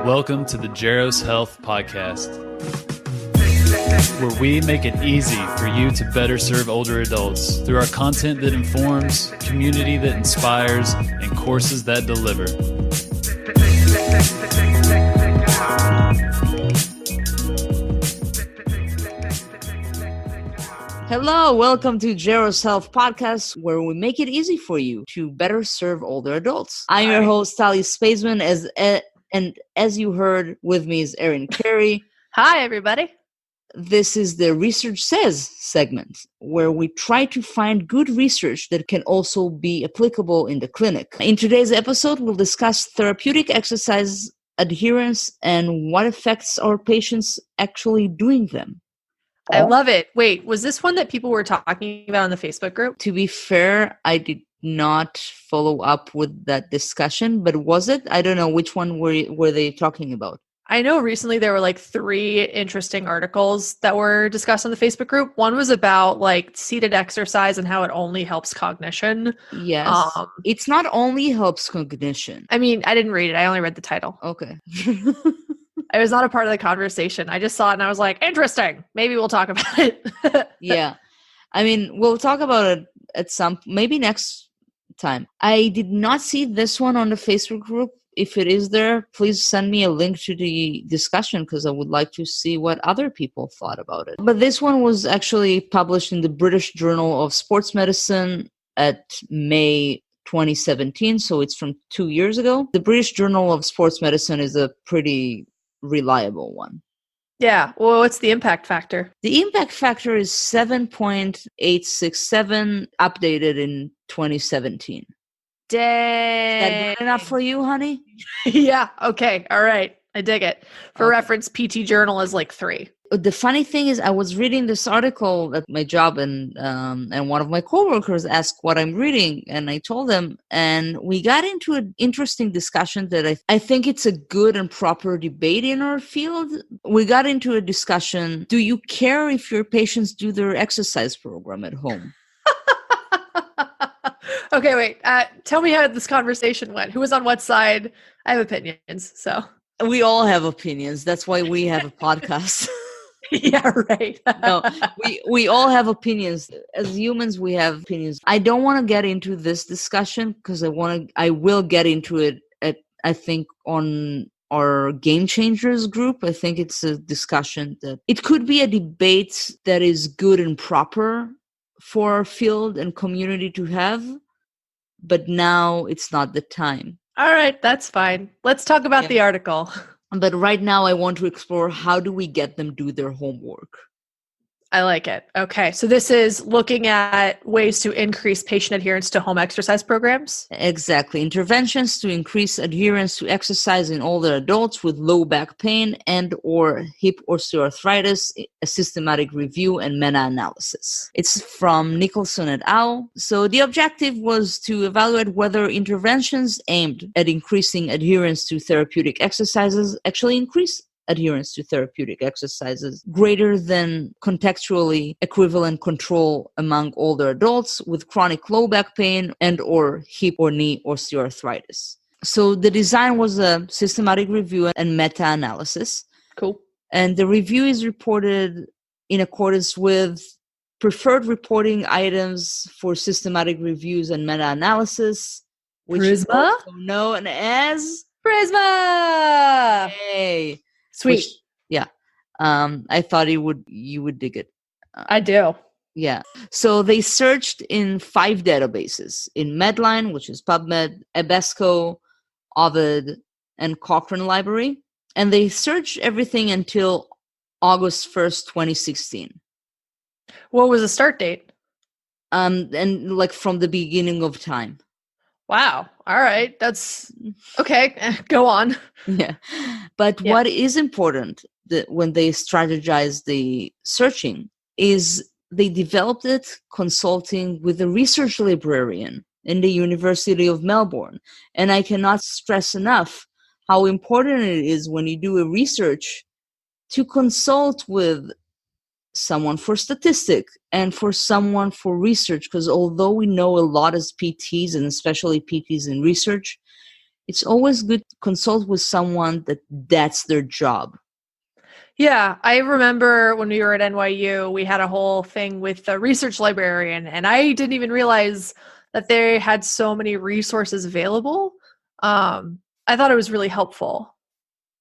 Welcome to the Jaros Health Podcast, where we make it easy for you to better serve older adults through our content that informs, community that inspires, and courses that deliver. Hello, welcome to Jaros Health Podcast, where we make it easy for you to better serve older adults. I'm your host, Tali, and as you heard, with me is Erin Carey. Hi, everybody. This is the Research Says segment, where we try to find good research that can also be applicable in the clinic. In today's episode, we'll discuss therapeutic exercise adherence and what affects our patients actually doing them. I love it. Wait, was this one that people were talking about in the Facebook group? To be fair, I did not follow up with that discussion, but was it? I don't know. Which one were they talking about? I know recently there were like 3 interesting articles that were discussed on the Facebook group. One was about like seated exercise and how it only helps cognition. Yes. It's not only helps cognition. I mean, I didn't read it. I only read the title. Okay. I was not a part of the conversation. I just saw it and I was like, interesting. Maybe we'll talk about it. Yeah. I mean, we'll talk about it at maybe next time. I did not see this one on the Facebook group. If it is there, please send me a link to the discussion because I would like to see what other people thought about it. But this one was actually published in the British Journal of Sports Medicine at May 2017. So it's from 2 years ago. The British Journal of Sports Medicine is a pretty reliable one. Yeah. Well, what's the impact factor? The impact factor is 7.867, updated in 2017. Dang. Is that good enough for you, honey? Yeah. Okay. All right. I dig it. For reference, PT Journal is like 3. The funny thing is, I was reading this article at my job, and one of my coworkers asked what I'm reading, and I told them, and we got into an interesting discussion that I think it's a good and proper debate in our field. We got into a discussion: do you care if your patients do their exercise program at home? Okay, wait. Tell me how this conversation went. Who was on what side? I have opinions, so. We all have opinions. That's why we have a podcast. Yeah, right. No, we all have opinions. As humans, we have opinions. I don't want to get into this discussion because I will get into it I think on our Game Changers group. I think it's a discussion that it could be a debate that is good and proper for our field and community to have, but now it's not the time. All right, that's fine. Let's talk about the article. But right now I want to explore how do we get them do their homework. I like it. Okay, so this is looking at ways to increase patient adherence to home exercise programs? Exactly. Interventions to increase adherence to exercise in older adults with low back pain and or hip osteoarthritis, a systematic review and meta-analysis. It's from Nicholson et al. So the objective was to evaluate whether interventions aimed at increasing adherence to therapeutic exercises actually increase adherence to therapeutic exercises greater than contextually equivalent control among older adults with chronic low back pain and or hip or knee osteoarthritis. So the design was a systematic review and meta-analysis. Cool. And the review is reported in accordance with preferred reporting items for systematic reviews and meta-analysis, which is also known as Prisma. Hey. Sweet. I thought you would dig it. I do. Yeah. So they searched in 5 databases, in Medline, which is PubMed, Ebesco, Ovid, and Cochrane Library. And they searched everything until August 1st, 2016. What was the start date? And like from the beginning of time. Wow. All right. That's okay. Go on. Yeah. But what is important when they strategize the searching is they developed it consulting with a research librarian in the University of Melbourne. And I cannot stress enough how important it is when you do a research to consult with someone for statistic and for someone for research, because although we know a lot as PTs and especially PTs in research, It's always good to consult with someone that's their job. Yeah, I remember when we were at NYU, we had a whole thing with the research librarian, and I didn't even realize that they had so many resources available. I thought it was really helpful.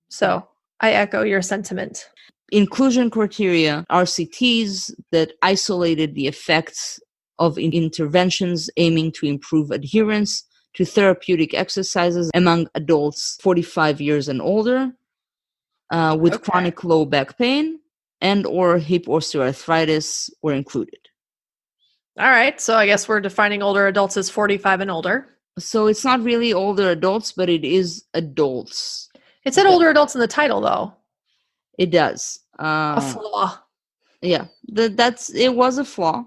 So I echo your sentiment. Inclusion criteria, RCTs that isolated the effects of interventions aiming to improve adherence to therapeutic exercises among adults 45 years and older with chronic low back pain and or hip osteoarthritis were included. All right. So I guess we're defining older adults as 45 and older. So it's not really older adults, but it is adults. It said older adults in the title, though. It does. A flaw. Yeah, it was a flaw.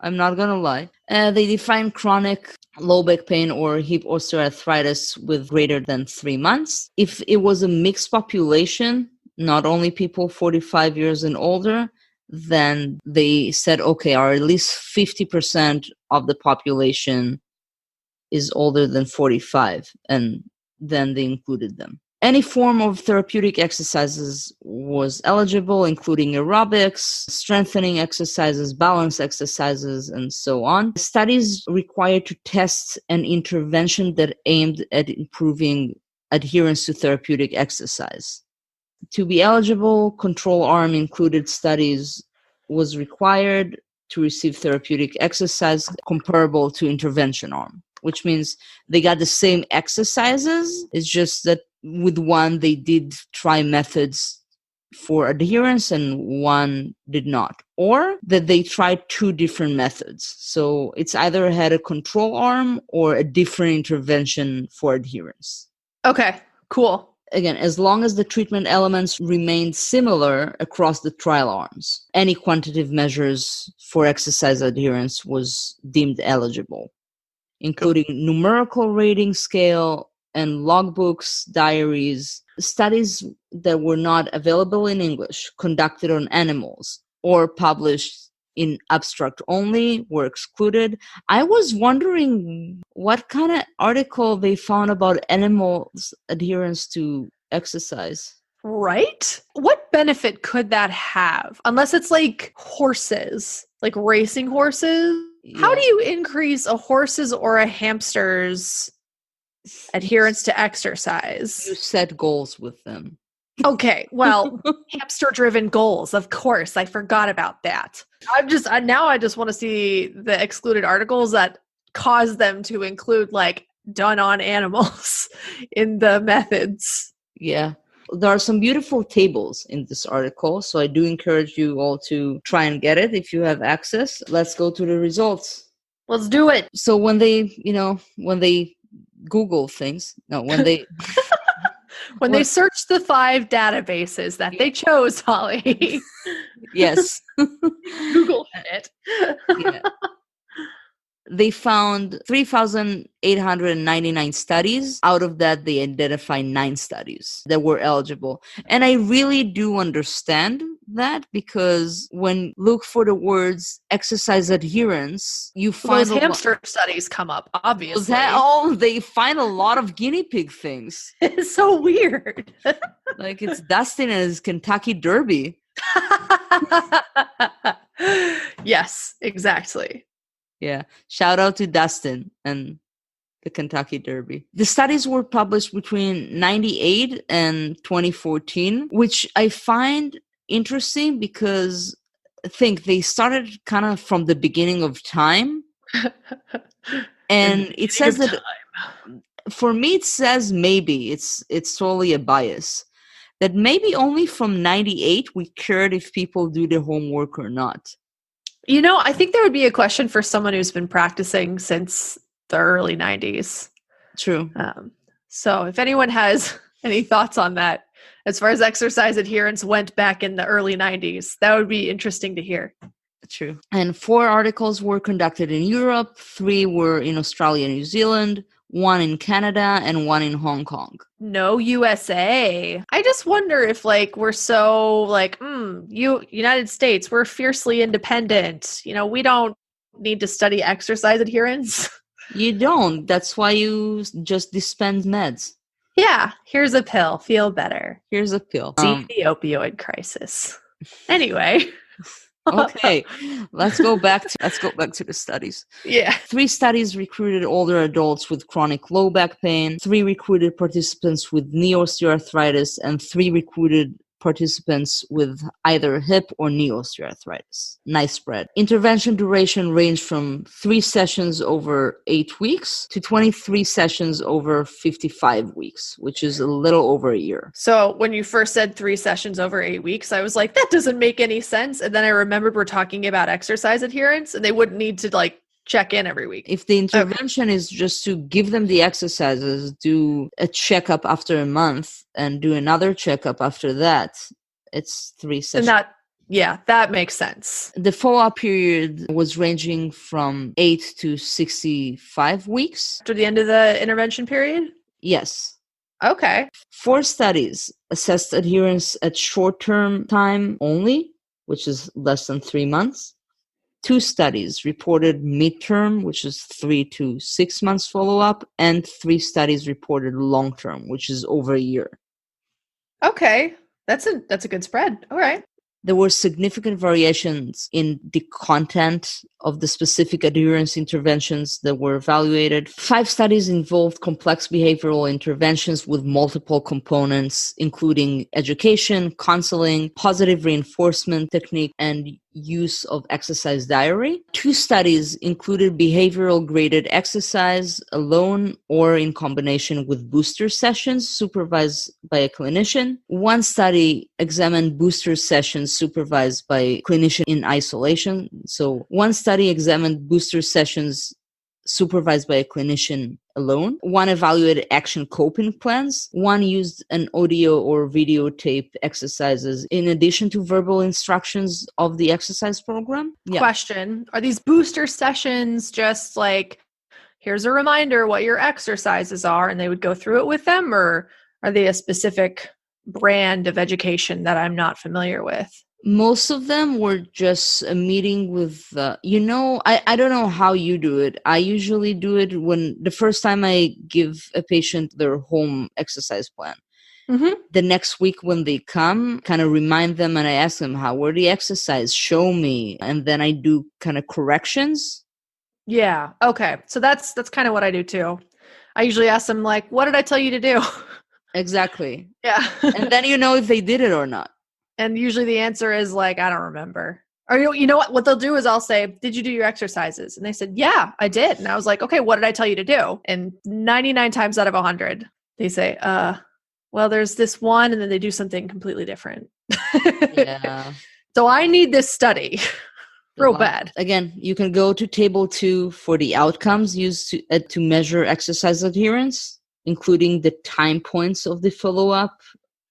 I'm not going to lie. They define chronic low back pain or hip osteoarthritis with greater than 3 months. If it was a mixed population, not only people 45 years and older, then they said, okay, or at least 50% of the population is older than 45, and then they included them. Any form of therapeutic exercises was eligible, including aerobics, strengthening exercises, balance exercises, and so on. Studies required to test an intervention that aimed at improving adherence to therapeutic exercise. To be eligible, control arm included studies was required to receive therapeutic exercise comparable to intervention arm, which means they got the same exercises. It's just that with one, they did try methods for adherence and one did not. Or that they tried two different methods. So it's either had a control arm or a different intervention for adherence. Okay, cool. Again, as long as the treatment elements remained similar across the trial arms, any quantitative measures for exercise adherence was deemed eligible, including numerical rating scale and logbooks, diaries. Studies that were not available in English, conducted on animals, or published in abstract only were excluded. I was wondering what kind of article they found about animals' adherence to exercise. Right? What benefit could that have? Unless it's like horses, like racing horses. Yeah. How do you increase a horse's or a hamster's adherence to exercise? You set goals with them. Okay, well, hamster-driven goals, of course. I forgot about that. Now I just want to see the excluded articles that cause them to include like done on animals in the methods. Yeah. There are some beautiful tables in this article, so I do encourage you all to try and get it if you have access. Let's go to the results. Let's do it. So when they Google things, when they searched the 5 databases that they chose, Tali. Yes. Google it. Yeah. They found 3,899 studies. Out of that, they identified 9 studies that were eligible. And I really do understand that, because when you look for the words exercise adherence, you find those hamster studies come up, obviously. They find a lot of guinea pig things. It's so weird. Like it's Dustin and his Kentucky Derby. Yes, exactly. Yeah. Shout out to Dustin and the Kentucky Derby. The studies were published between 1998 and 2014, which I find interesting because I think they started kind of from the beginning of time. And it says that, for me, it says maybe, it's totally a bias, that maybe only from 98 we cared if people do their homework or not. You know, I think there would be a question for someone who's been practicing since the early 90s. True. So if anyone has any thoughts on that, as far as exercise adherence went back in the early 90s, that would be interesting to hear. True. And 4 articles were conducted in Europe, 3 were in Australia and New Zealand, 1 in Canada, and 1 in Hong Kong. No USA. I just wonder if we're so United States, we're fiercely independent. You know, we don't need to study exercise adherence. You don't. That's why you just dispense meds. Yeah, here's a pill. Feel better. Here's a pill. See the opioid crisis. Anyway. Okay, let's go back to the studies. Yeah. 3 studies recruited older adults with chronic low back pain, 3 recruited participants with knee osteoarthritis, and 3 recruited participants with either hip or knee osteoarthritis. Nice spread. Intervention duration ranged from 3 sessions over 8 weeks to 23 sessions over 55 weeks, which is a little over a year. So when you first said 3 sessions over 8 weeks, I was like, that doesn't make any sense. And then I remembered we're talking about exercise adherence, and they wouldn't need to check in every week. If the intervention is just to give them the exercises, do a checkup after a month and do another checkup after that, it's 3 sessions. And that makes sense. The follow-up period was ranging from 8 to 65 weeks. After the end of the intervention period? Yes. Okay. 4 studies assessed adherence at short-term time only, which is less than 3 months. 2 studies reported midterm, which is 3 to 6 months follow-up, and 3 studies reported long-term, which is over a year. Okay. That's a good spread. All right. There were significant variations in the content of the specific adherence interventions that were evaluated. 5 studies involved complex behavioral interventions with multiple components, including education, counseling, positive reinforcement technique, and use of exercise diary. 2 studies included behavioral graded exercise alone or in combination with booster sessions supervised by a clinician. 1 study examined booster sessions supervised by a clinician in isolation. So 1 study examined booster sessions supervised by a clinician alone. 1 evaluated action coping plans. 1 used an audio or videotape exercises in addition to verbal instructions of the exercise program. Yeah. Question: are these booster sessions just here's a reminder what your exercises are, and they would go through it with them, or are they a specific brand of education that I'm not familiar with? Most of them were just a meeting with, I don't know how you do it. I usually do it when the first time I give a patient their home exercise plan. Mm-hmm. The next week when they come, kind of remind them and I ask them, how were the exercise? Show me. And then I do kind of corrections. Yeah. Okay. So that's kind of what I do too. I usually ask them what did I tell you to do? Exactly. Yeah. And then you know if they did it or not. And usually the answer is I don't remember. Or you know what they'll do is I'll say, did you do your exercises? And they said, yeah, I did. And I was like, okay, what did I tell you to do? And 99 times out of 100, they say, well, there's this one, and then they do something completely different. Yeah. So I need this study real bad. Again, you can go to table 2 for the outcomes used to measure exercise adherence, including the time points of the follow-up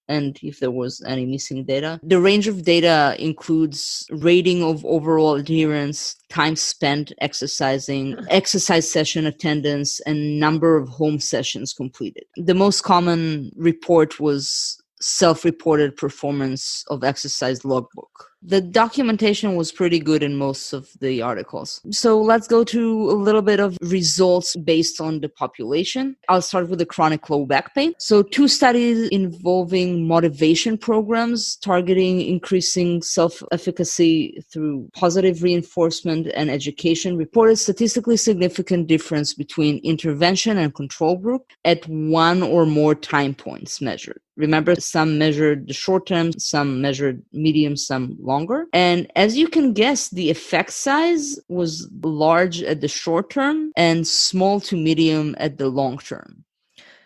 and if there was any missing data. The range of data includes rating of overall adherence, time spent exercising, exercise session attendance, and number of home sessions completed. The most common report was self-reported performance of exercise logbook. The documentation was pretty good in most of the articles. So let's go to a little bit of results based on the population. I'll start with the chronic low back pain. So 2 studies involving motivation programs targeting increasing self-efficacy through positive reinforcement and education reported statistically significant difference between intervention and control group at 1 or more time points measured. Remember, some measured the short term, some measured medium, some longer. And as you can guess, the effect size was large at the short term and small to medium at the long term.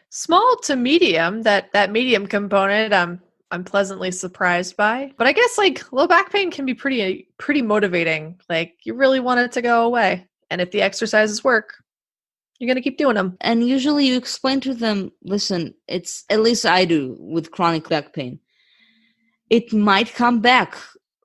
Small to medium, that medium component, I'm pleasantly surprised by. But I guess low back pain can be pretty motivating. You really want it to go away. And if the exercises work, you're going to keep doing them. And usually you explain to them, listen, it's, at least I do with chronic back pain, it might come back,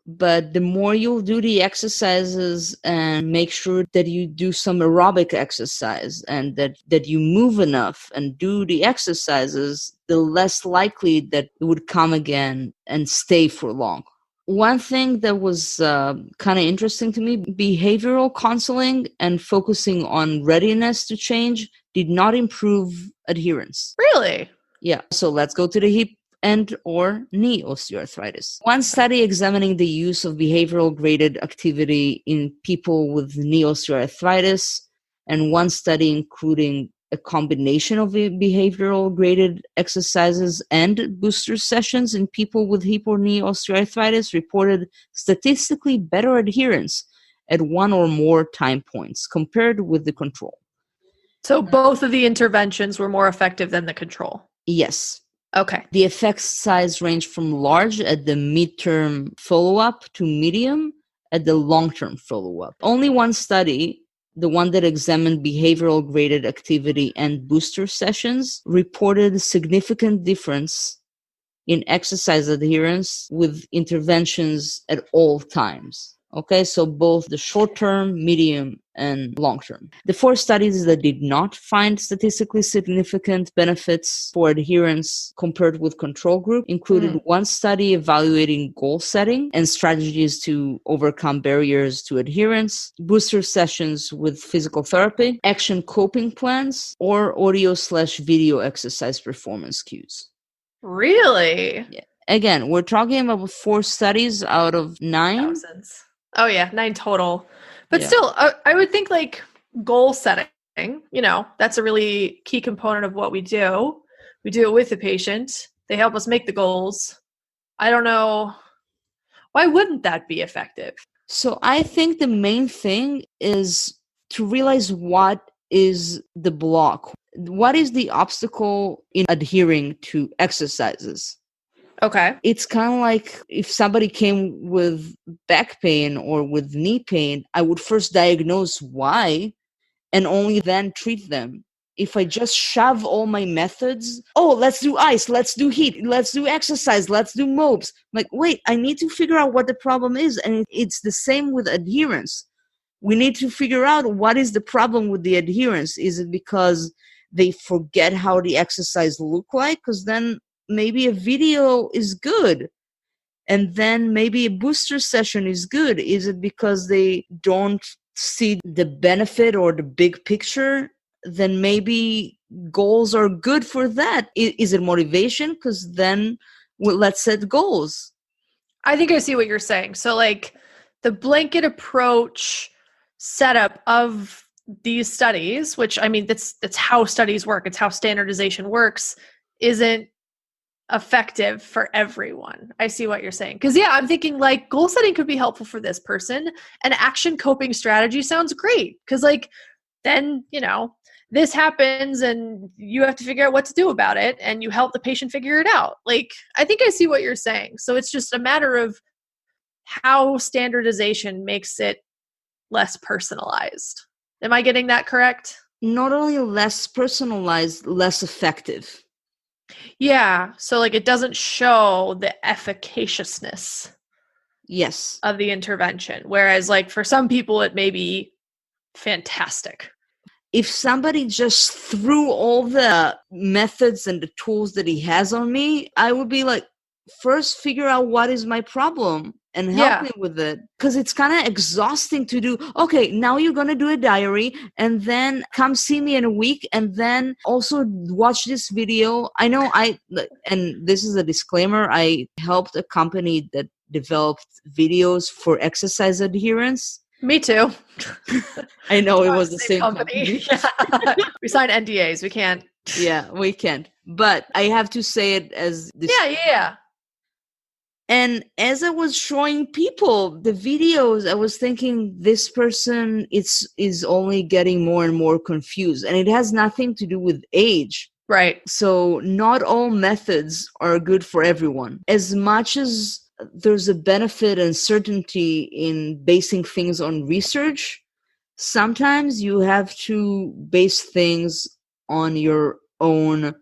but the more you'll do the exercises and make sure that you do some aerobic exercise and that you move enough and do the exercises, the less likely that it would come again and stay for long. One thing that was kind of interesting to me, behavioral counseling and focusing on readiness to change did not improve adherence. Really? Yeah. So let's go to the hip and or knee osteoarthritis. One study examining the use of behavioral graded activity in people with knee osteoarthritis, and one study including a combination of behavioral graded exercises and booster sessions in people with hip or knee osteoarthritis, reported statistically better adherence at one or more time points compared with the control. So both of the interventions were more effective than the control. Yes. Okay. The effect size ranged from large at the midterm follow-up to medium at the long-term follow-up. Only one study, the one that examined behavioral graded activity and booster sessions, reported a significant difference in exercise adherence with interventions at all times. Okay, so both the short-term, medium, and long-term. The 4 studies that did not find statistically significant benefits for adherence compared with control group included one study evaluating goal setting and strategies to overcome barriers to adherence, booster sessions with physical therapy, action coping plans, or audio/video exercise performance cues. Really? Yeah. Again, we're talking about 4 studies out of 9. Thousands. Oh yeah, 9 total. But Yeah. still, I would think like goal setting, that's a really key component of what we do. We do it with the patient. They help us make the goals. I don't know. Why wouldn't that be effective? So I think the main thing is to realize what is the block. What is the obstacle in adhering to exercises? Okay. It's kind of like if somebody came with back pain or with knee pain, I would first diagnose why and only then treat them. If I just shove all my methods, let's do ice, let's do heat, let's do exercise, let's do mopes. Like, wait, I need to figure out what the problem is. And it's the same with adherence. We need to figure out what is the problem with the adherence. Is it because they forget how the exercise look like? Because then maybe a video is good. And then maybe a booster session is good. Is it because they don't see the benefit or the big picture? Then maybe goals are good for that. Is it motivation? Because then let's set goals. I think I see what you're saying. So like the blanket approach setup of these studies, which I mean, that's how studies work. It's how standardization works, isn't effective for everyone. I see what you're saying. Because yeah, I'm thinking like goal setting could be helpful for this person. And action coping strategy sounds great. Because like then, this happens and you have to figure out what to do about it and you help the patient figure it out. Like, I think I see what you're saying. So it's just a matter of how standardization makes it less personalized. Am I getting that correct? Not only less personalized, less effective. Yeah. So like it doesn't show the efficaciousness Yes. of the intervention. Whereas like for some people, it may be fantastic. If somebody just threw all the methods and the tools that he has on me, I would be like, first figure out what is my problem and help me with it. Because it's kind of exhausting to do. Okay, now you're going to do a diary and then come see me in a week and then also watch this video. I know and this is a disclaimer, I helped a company that developed videos for exercise adherence. Me too. I know it was the same company. Yeah. We signed NDAs. We can't. Yeah, we can't. But I have to say it as this. Yeah. And as I was showing people the videos, I was thinking this person is only getting more and more confused. And it has nothing to do with age. Right. So not all methods are good for everyone. As much as there's a benefit and certainty in basing things on research, sometimes you have to base things on your own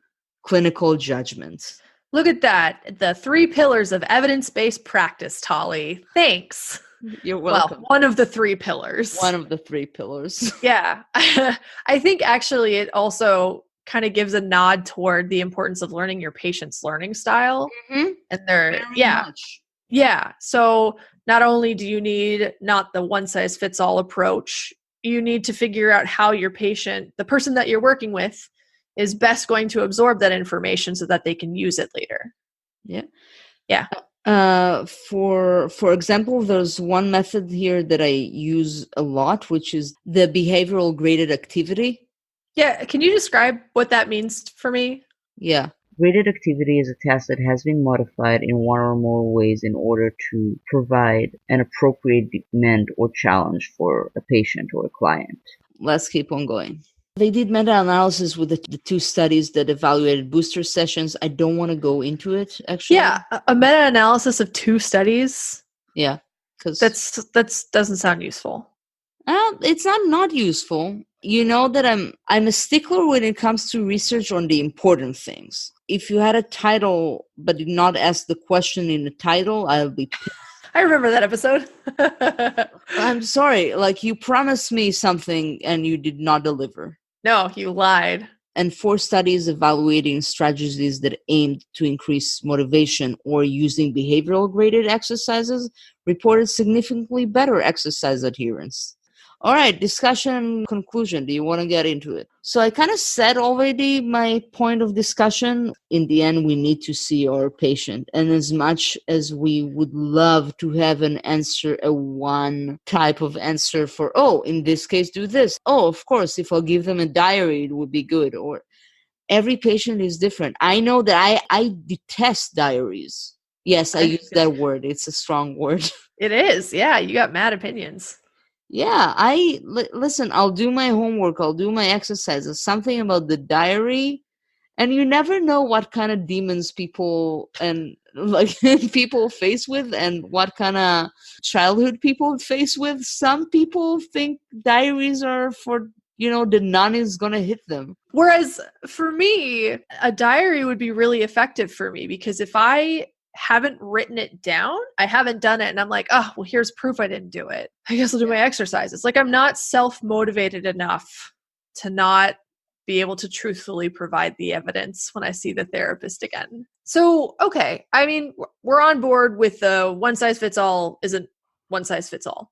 clinical judgment. Look at that. The 3 pillars of evidence-based practice, Tali. Thanks. You're welcome. Well, one of the 3 pillars. One of the 3 pillars. Yeah. I think actually it also kind of gives a nod toward the importance of learning your patient's learning style. Mm-hmm. And Very much. Yeah. So not only do you need not the one-size-fits-all approach, you need to figure out how your patient, the person that you're working with, is best going to absorb that information so that they can use it later. Yeah. Yeah. For example, there's one method here that I use a lot, which is the behavioral graded activity. Yeah. Can you describe what that means for me? Yeah. Graded activity is a task that has been modified in one or more ways in order to provide an appropriate demand or challenge for a patient or a client. Let's keep on going. They did meta-analysis with the two studies that evaluated booster sessions. I don't want to go into it, actually. Yeah, a meta-analysis of 2 studies. Yeah, because that's doesn't sound useful. It's not useful. You know that I'm a stickler when it comes to research on the important things. If you had a title but did not ask the question in the title, I'll be pissed. I remember that episode. I'm sorry, like you promised me something and you did not deliver. No, you lied. And 4 studies evaluating strategies that aimed to increase motivation or using behavioral graded exercises reported significantly better exercise adherence. All right, discussion conclusion. Do you want to get into it? So I kind of said already my point of discussion. In the end, we need to see our patient. And as much as we would love to have an answer, a one type of answer for, oh, in this case, do this. Oh, of course, if I'll give them a diary, it would be good. Or every patient is different. I know that I detest diaries. Yes, I use that word. It's a strong word. It is. Yeah, you got mad opinions. Yeah, listen, I'll do my homework, I'll do my exercises, something about the diary, and you never know what kind of demons people and like people face with and what kind of childhood people face with. Some people think diaries are for, the nun is going to hit them. Whereas for me, a diary would be really effective for me because if I haven't written it down, I haven't done it, and I'm like, oh, well, here's proof I didn't do it. I guess I'll do my exercises. Like I'm not self-motivated enough to not be able to truthfully provide the evidence when I see the therapist again. So, okay, I mean, we're on board with the one size fits all isn't one size fits all.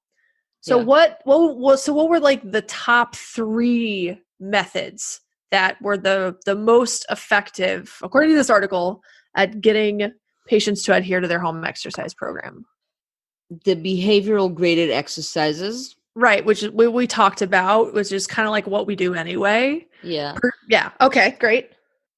So what were like the top 3 methods that were the most effective, according to this article, at getting patients to adhere to their home exercise program? The behavioral graded exercises. Right, which we talked about, which is kind of like what we do anyway. Yeah. Yeah, okay, great.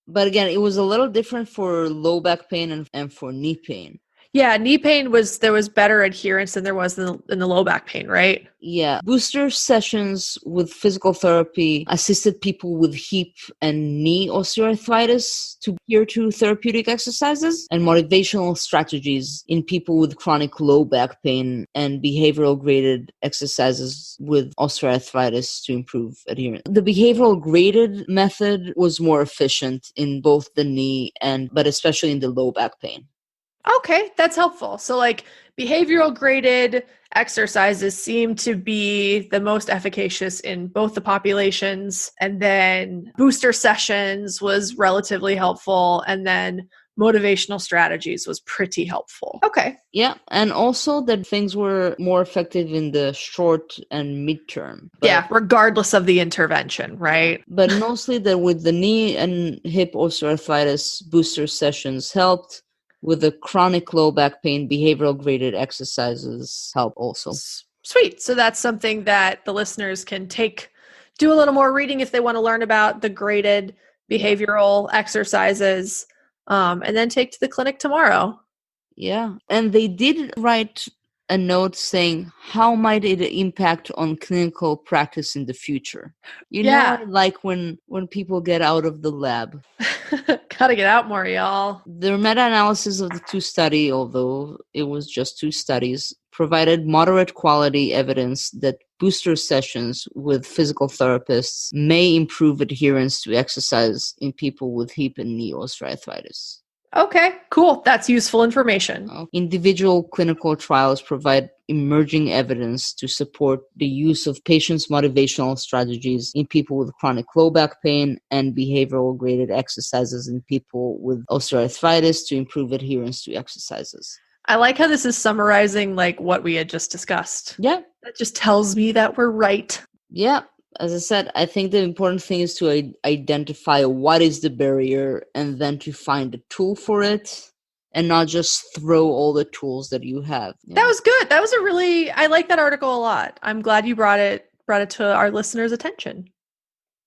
But again, it was a little different for low back pain and for knee pain. Yeah, knee pain there was better adherence than there was in the low back pain, right? Yeah. Booster sessions with physical therapy assisted people with hip and knee osteoarthritis to adhere to therapeutic exercises, and motivational strategies in people with chronic low back pain and behavioral graded exercises with osteoarthritis to improve adherence. The behavioral graded method was more efficient in both the knee but especially in the low back pain. Okay, that's helpful. So like behavioral graded exercises seem to be the most efficacious in both the populations, and then booster sessions was relatively helpful, and then motivational strategies was pretty helpful. Okay. Yeah, and also that things were more effective in the short and midterm. Yeah, regardless of the intervention, right? But mostly that with the knee and hip osteoarthritis, booster sessions helped. With the chronic low back pain, behavioral graded exercises help also. Sweet. So that's something that the listeners can do a little more reading if they want to learn about the graded behavioral exercises, and then take to the clinic tomorrow. Yeah. And they did write a note saying, how might it impact on clinical practice in the future? You know, like when people get out of the lab. Gotta get out more, y'all. The meta-analysis of the 2 studies, although it was just 2 studies, provided moderate quality evidence that booster sessions with physical therapists may improve adherence to exercise in people with hip and knee osteoarthritis. Okay, cool. That's useful information. Individual clinical trials provide emerging evidence to support the use of patients' motivational strategies in people with chronic low back pain and behavioral graded exercises in people with osteoarthritis to improve adherence to exercises. I like how this is summarizing like what we had just discussed. Yeah. That just tells me that we're right. Yeah. As I said, I think the important thing is to identify what is the barrier and then to find a tool for it and not just throw all the tools that you have. That was good. That was I like that article a lot. I'm glad you brought it to our listeners' attention.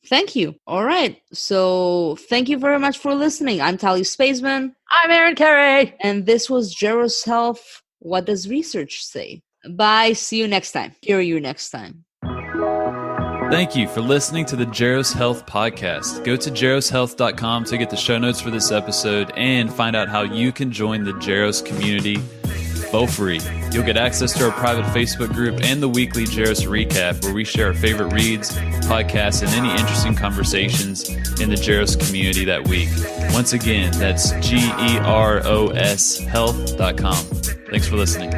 Thank you. All right. So thank you very much for listening. I'm Tali Spaceman. I'm Erin Carey. And this was Geros Health. What does research say? Bye. See you next time. Hear you next time. Thank you for listening to the Geros Health podcast. Go to geroshealth.com to get the show notes for this episode and find out how you can join the Geros community for free. You'll get access to our private Facebook group and the weekly Geros recap where we share our favorite reads, podcasts, and any interesting conversations in the Geros community that week. Once again, that's GEROS health.com. Thanks for listening.